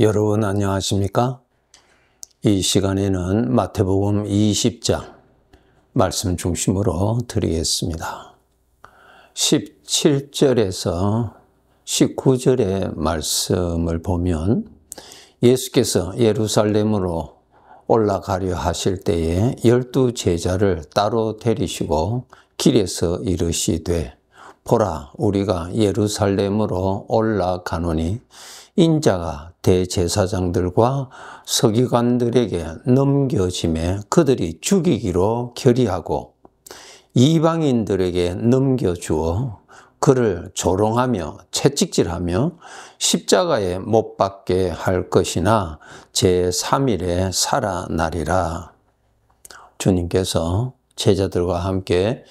여러분 안녕하십니까? 이 시간에는 마태복음 20장 말씀 중심으로 드리겠습니다. 17절에서 19절의 말씀을 보면 예수께서 예루살렘으로 올라가려 하실 때에 12 제자를 따로 데리시고 길에서 이르시되 보라, 우리가 예루살렘으로 올라가노니 인자가 대제사장들과 서기관들에게 넘겨짐에 그들이 죽이기로 결의하고 이방인들에게 넘겨주어 그를 조롱하며 채찍질하며 십자가에 못 박게 할 것이나 제3일에 살아나리라. 주님께서 제자들과 함께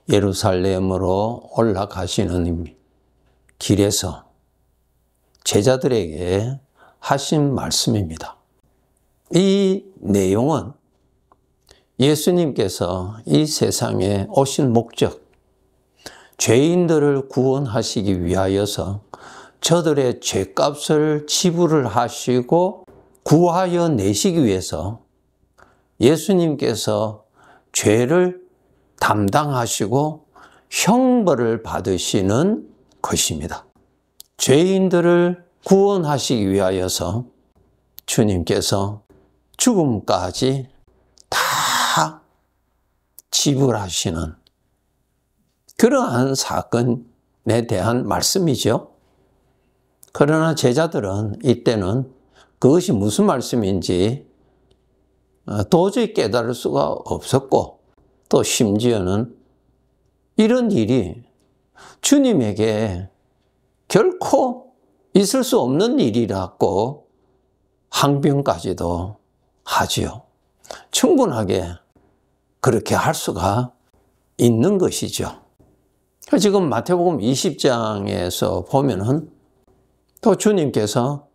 예루살렘으로 올라가시는 길에서 제자들에게 하신 말씀입니다. 이 내용은 예수님께서 이 세상에 오신 목적, 죄인들을 구원하시기 위하여서 저들의 죄값을 지불을 하시고 구하여 내시기 위해서 예수님께서 죄를 담당하시고 형벌을 받으시는 것입니다. 죄인들을 구원하시기 위하여서 주님께서 죽음까지 다 지불하시는 그러한 사건에 대한 말씀이죠. 그러나 제자들은 이때는 그것이 무슨 말씀인지 도저히 깨달을 수가 없었고, 또 심지어는 이런 일이 주님에게 결코 있을 수 없는 일이라고 항변까지도 하지요. 충분하게 그렇게 할 수가 있는 것이죠. 지금 마태복음 20장에서 보면은 또 주님께서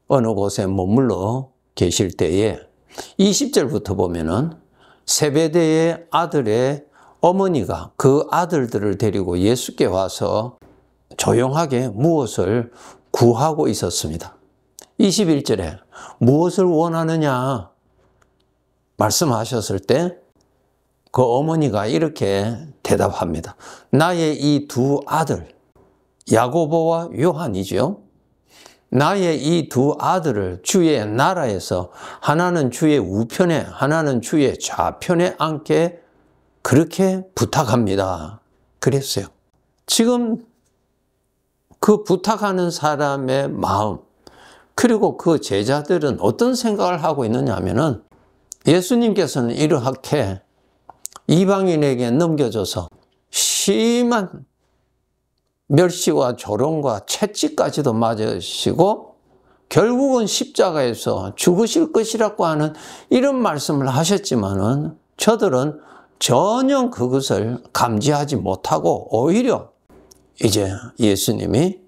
어느 곳에 머물러 계실 때에 20절부터 보면은 세베대의 아들의 어머니가 그 아들들을 데리고 예수께 와서 조용하게 무엇을 구하고 있었습니다. 21절에 무엇을 원하느냐 말씀하셨을 때 그 어머니가 이렇게 대답합니다. 나의 이 두 아들, 야고보와 요한이죠. 나의 이 두 아들을 주의 나라에서 하나는 주의 우편에 하나는 주의 좌편에 앉게 그렇게 부탁합니다. 그랬어요. 지금 그 부탁하는 사람의 마음, 그리고 그 제자들은 어떤 생각을 하고 있느냐 하면은 예수님께서는 이렇게 이방인에게 넘겨줘서 심한 멸시와 조롱과 채찍까지도 맞으시고 결국은 십자가에서 죽으실 것이라고 하는 이런 말씀을 하셨지만은 저들은 전혀 그것을 감지하지 못하고 오히려 이제 예수님이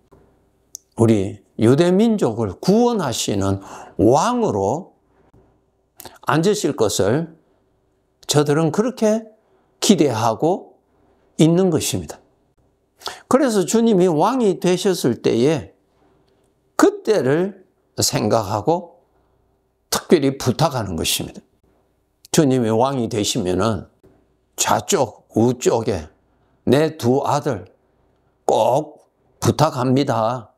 우리 유대민족을 구원하시는 왕으로 앉으실 것을 저들은 그렇게 기대하고 있는 것입니다. 그래서 주님이 왕이 되셨을 때에 그때를 생각하고 특별히 부탁하는 것입니다. 주님이 왕이 되시면은 좌쪽, 우쪽에 내 두 아들 꼭 부탁합니다.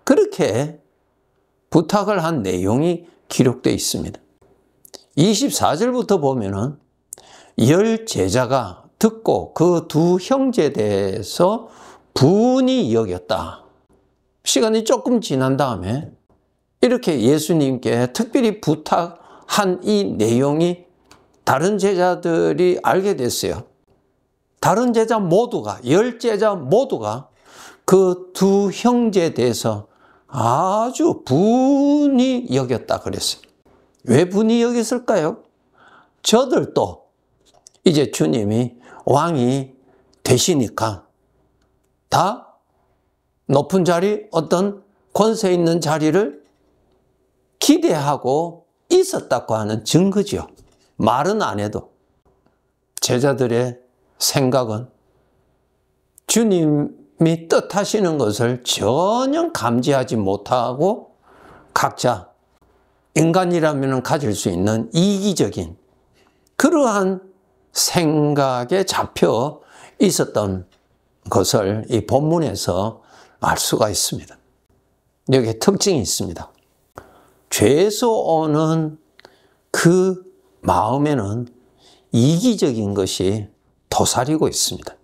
그렇게 부탁을 한 내용이 기록되어 있습니다. 24절부터 보면은 10 제자가 듣고 그 두 형제에 대해서 분이 여겼다. 시간이 조금 지난 다음에 이렇게 예수님께 특별히 부탁한 이 내용이 다른 제자들이 알게 됐어요. 다른 제자 모두가, 10 제자 모두가 그 두 형제에 대해서 아주 분이 여겼다 그랬어요. 왜 분이 여겼을까요? 저들도 이제 주님이 왕이 되시니까 다 높은 자리, 어떤 권세 있는 자리를 기대하고 있었다고 하는 증거죠. 말은 안 해도. 제자들의 생각은 주님이 뜻하시는 것을 전혀 감지하지 못하고 각자 인간이라면 가질 수 있는 이기적인 그러한 생각에 잡혀 있었던 것을 이 본문에서 알 수가 있습니다. 여기에 특징이 있습니다. 죄에서 오는 그 마음에는 이기적인 것이 도사리고 있습니다.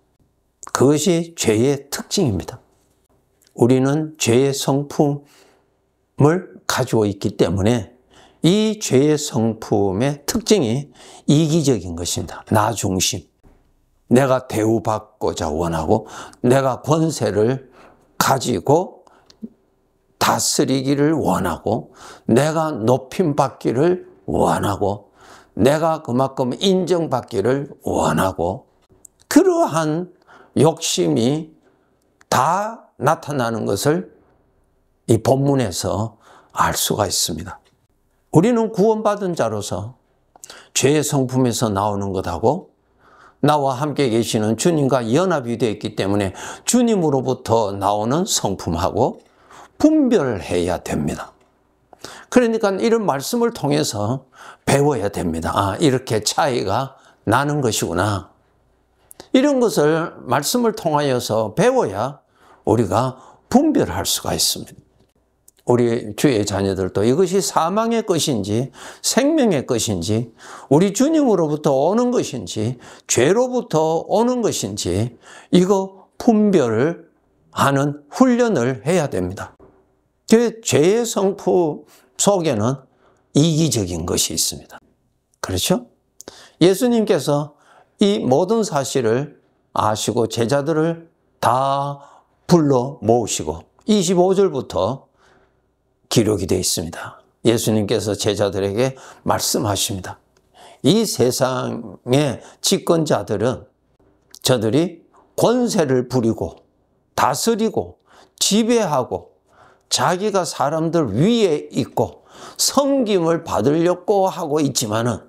그것이 죄의 특징입니다. 우리는 죄의 성품을 가지고 있기 때문에 이 죄의 성품의 특징이 이기적인 것입니다. 나 중심. 내가 대우받고자 원하고 내가 권세를 가지고 다스리기를 원하고 내가 높임받기를 원하고 내가 그만큼 인정받기를 원하고 그러한 욕심이 다 나타나는 것을 이 본문에서 알 수가 있습니다. 우리는 구원받은 자로서 죄의 성품에서 나오는 것하고 나와 함께 계시는 주님과 연합이 되어 있기 때문에 주님으로부터 나오는 성품하고 분별해야 됩니다. 그러니까 이런 말씀을 통해서 배워야 됩니다. 아, 이렇게 차이가 나는 것이구나. 이런 것을 말씀을 통하여서 배워야 우리가 분별할 수가 있습니다. 우리 주의 자녀들도 이것이 사망의 것인지 생명의 것인지 우리 주님으로부터 오는 것인지 죄로부터 오는 것인지 이거 분별을 하는 훈련을 해야 됩니다. 죄의 성품 속에는 이기적인 것이 있습니다. 그렇죠? 예수님께서 이 모든 사실을 아시고 제자들을 다 불러 모으시고 25절부터 기록이 되어 있습니다. 예수님께서 제자들에게 말씀하십니다. 이 세상의 집권자들은 저들이 권세를 부리고 다스리고 지배하고 자기가 사람들 위에 있고 섬김을 받으려고 하고 있지만은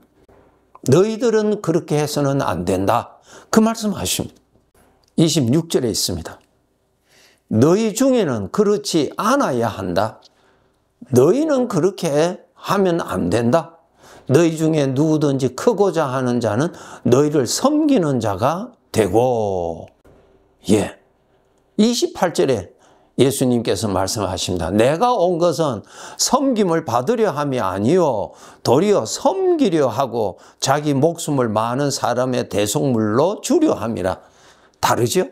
너희들은 그렇게 해서는 안 된다. 그 말씀하십니다. 26절에 있습니다. 너희 중에는 그렇지 않아야 한다. 너희는 그렇게 하면 안 된다. 너희 중에 누구든지 크고자 하는 자는 너희를 섬기는 자가 되고 28절에 예수님께서 말씀하십니다. 내가 온 것은 섬김을 받으려 함이 아니요 도리어 섬기려 하고 자기 목숨을 많은 사람의 대속물로 주려 함이라. 다르죠?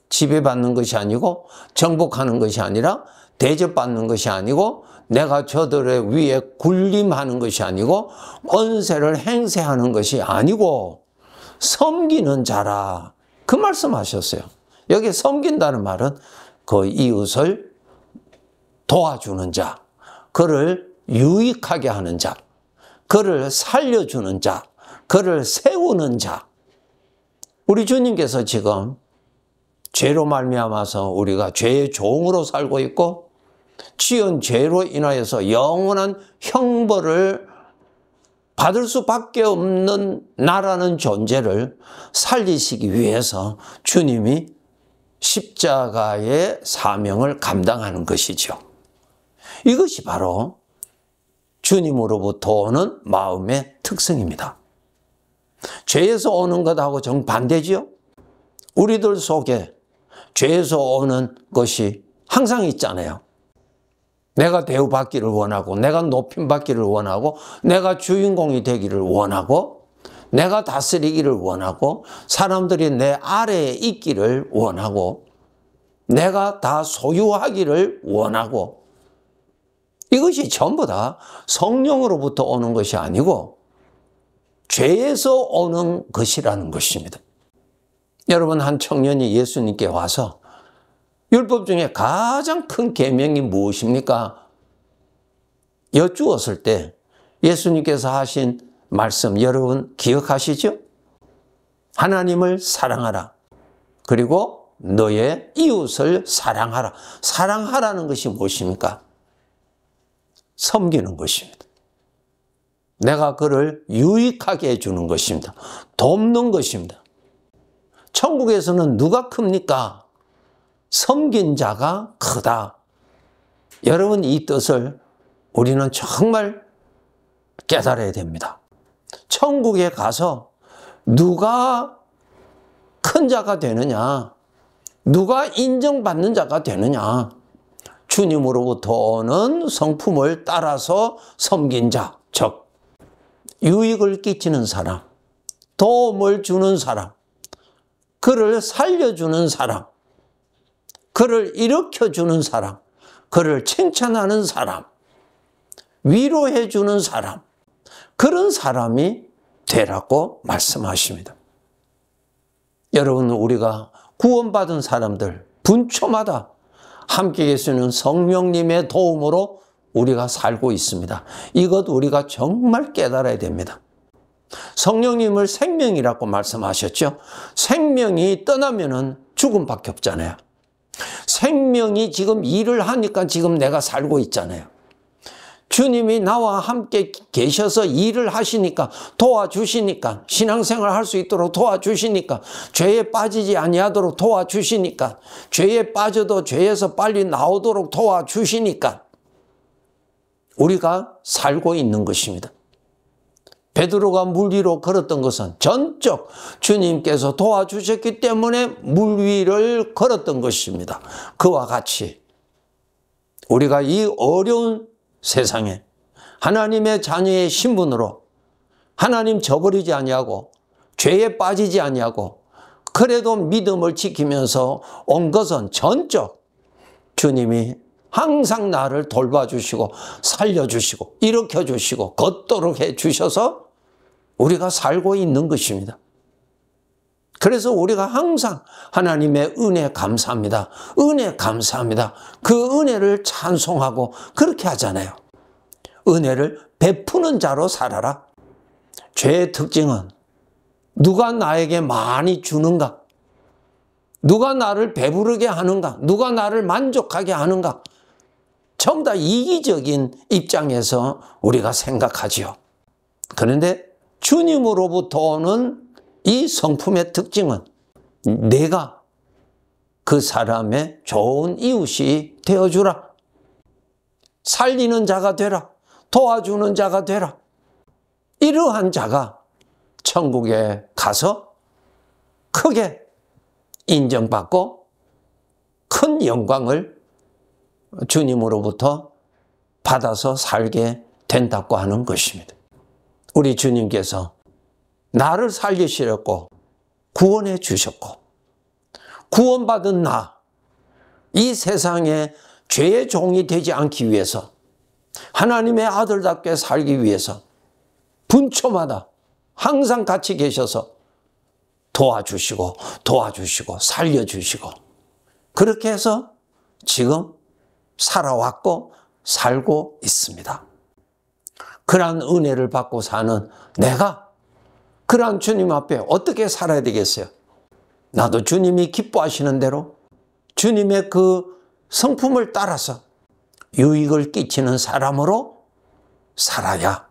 지배받는 것이 아니고 정복하는 것이 아니라 대접받는 것이 아니고 내가 저들의 위에 군림하는 것이 아니고 권세를 행세하는 것이 아니고 섬기는 자라. 그 말씀하셨어요. 여기 섬긴다는 말은 그 이웃을 도와주는 자, 그를 유익하게 하는 자, 그를 살려주는 자, 그를 세우는 자. 우리 주님께서 지금 죄로 말미암아서 우리가 죄의 종으로 살고 있고 지은 죄로 인하여서 영원한 형벌을 받을 수밖에 없는 나라는 존재를 살리시기 위해서 주님이 십자가의 사명을 감당하는 것이죠. 이것이 바로 주님으로부터 오는 마음의 특성입니다. 죄에서 오는 것하고 정반대지요. 우리들 속에 죄에서 오는 것이 항상 있잖아요. 내가 대우받기를 원하고 내가 높임받기를 원하고 내가 주인공이 되기를 원하고 내가 다스리기를 원하고 사람들이 내 아래에 있기를 원하고 내가 다 소유하기를 원하고 이것이 전부 다 성령으로부터 오는 것이 아니고 죄에서 오는 것이라는 것입니다. 여러분, 한 청년이 예수님께 와서 율법 중에 가장 큰 계명이 무엇입니까? 여쭈었을 때 예수님께서 하신 말씀 여러분 기억하시죠? 하나님을 사랑하라. 그리고 너의 이웃을 사랑하라. 사랑하라는 것이 무엇입니까? 섬기는 것입니다. 내가 그를 유익하게 해주는 것입니다. 돕는 것입니다. 천국에서는 누가 큽니까? 섬긴 자가 크다. 여러분 이 뜻을 우리는 정말 깨달아야 됩니다. 천국에 가서 누가 큰 자가 되느냐, 누가 인정받는 자가 되느냐, 주님으로부터 오는 성품을 따라서 섬긴 자, 즉 유익을 끼치는 사람, 도움을 주는 사람, 그를 살려주는 사람, 그를 일으켜주는 사람, 그를 칭찬하는 사람, 위로해주는 사람, 그런 사람이 되라고 말씀하십니다. 여러분, 우리가 구원받은 사람들 분초마다 함께 계시는 성령님의 도움으로 우리가 살고 있습니다. 이것 우리가 정말 깨달아야 됩니다. 성령님을 생명이라고 말씀하셨죠. 생명이 떠나면은 죽음밖에 없잖아요. 생명이 지금 일을 하니까 지금 내가 살고 있잖아요. 주님이 나와 함께 계셔서 일을 하시니까, 도와주시니까, 신앙생활 할 수 있도록 도와주시니까, 죄에 빠지지 아니하도록 도와주시니까, 죄에 빠져도 죄에서 빨리 나오도록 도와주시니까 우리가 살고 있는 것입니다. 베드로가 물 위로 걸었던 것은 전적 주님께서 도와주셨기 때문에 물 위를 걸었던 것입니다. 그와 같이 우리가 이 어려운 세상에 하나님의 자녀의 신분으로 하나님 저버리지 아니하고 죄에 빠지지 아니하고 그래도 믿음을 지키면서 온 것은 전적 주님이 항상 나를 돌봐주시고 살려주시고 일으켜주시고 걷도록 해주셔서 우리가 살고 있는 것입니다. 그래서 우리가 항상 하나님의 은혜 감사합니다. 은혜 감사합니다. 그 은혜를 찬송하고 그렇게 하잖아요. 은혜를 베푸는 자로 살아라. 죄의 특징은 누가 나에게 많이 주는가? 누가 나를 배부르게 하는가? 누가 나를 만족하게 하는가? 전부 다 이기적인 입장에서 우리가 생각하지요. 그런데 주님으로부터 오는 이 성품의 특징은 내가 그 사람의 좋은 이웃이 되어주라. 살리는 자가 되라. 도와주는 자가 되라. 이러한 자가 천국에 가서 크게 인정받고 큰 영광을 주님으로부터 받아서 살게 된다고 하는 것입니다. 우리 주님께서 나를 살리시려고 구원해 주셨고, 구원받은 나, 이 세상에 죄의 종이 되지 않기 위해서, 하나님의 아들답게 살기 위해서 분초마다 항상 같이 계셔서 도와주시고 살려주시고 그렇게 해서 지금 살아왔고 살고 있습니다. 그러한 은혜를 받고 사는 내가 그러한 주님 앞에 어떻게 살아야 되겠어요? 나도 주님이 기뻐하시는 대로 주님의 그 성품을 따라서 유익을 끼치는 사람으로 살아야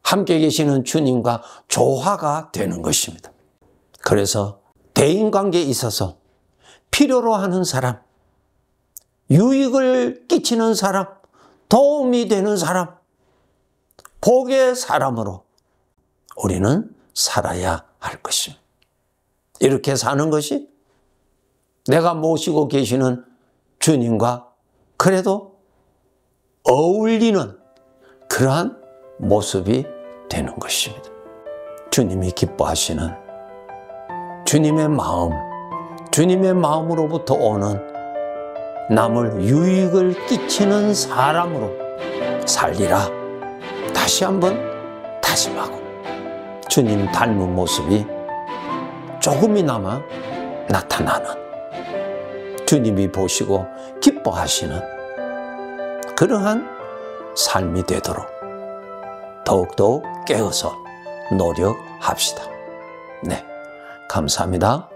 함께 계시는 주님과 조화가 되는 것입니다. 그래서 대인관계에 있어서 필요로 하는 사람, 유익을 끼치는 사람, 도움이 되는 사람, 복의 사람으로 우리는 살아야 할 것입니다. 이렇게 사는 것이 내가 모시고 계시는 주님과 그래도 어울리는 그러한 모습이 되는 것입니다. 주님이 기뻐하시는 주님의 마음, 주님의 마음으로부터 오는 남을 유익을 끼치는 사람으로 살리라. 다시 한번 다짐하고 주님 닮은 모습이 조금이나마 나타나는, 주님이 보시고 기뻐하시는 그러한 삶이 되도록 더욱더욱 깨어서 노력합시다. 네, 감사합니다.